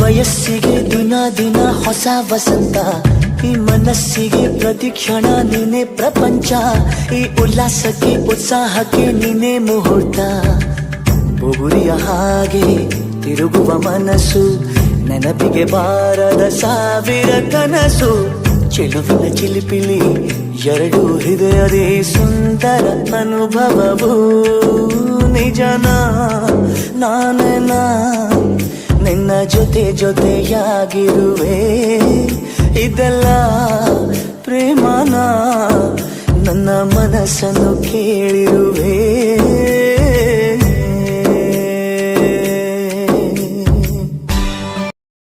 ವಯಸ್ಸಿಗೆ ದಿನ ದಿನ ಹೊಸ ವಸಂತ, ಈ ಮನಸ್ಸಿಗೆ ಪ್ರತಿ ಕ್ಷಣ ನೀನೆ ಪ್ರಪಂಚ, ಈ ಉಲ್ಲಾಸಕ್ಕೆ ಉತ್ಸಾಹಕ್ಕೆ ನೀನೆ ಮುಹೂರ್ತ. ಬುಗುರಿಯ ಹಾಗೆ ತಿರುಗುವ ಮನಸ್ಸು, ನೆನಪಿಗೆ ಬಾರದ ಸಾವಿರ ಕನಸು. ಚೆಲುವಿನ ಚಿಲಿಪಿಲಿ ಎರಡು ಹೃದಯದೇ ಸುಂದರ ಅನುಭವವು. ನಿಜನ ನಾನೇನ ನಿನ್ನ ಜೊತೆ ಜೊತೆಯಾಗಿರುವೆ, ಇದೆಲ್ಲ ಪ್ರೇಮನ ನನ್ನ ಮನಸ್ಸನ್ನು ಕೇಳಿರುವೆ.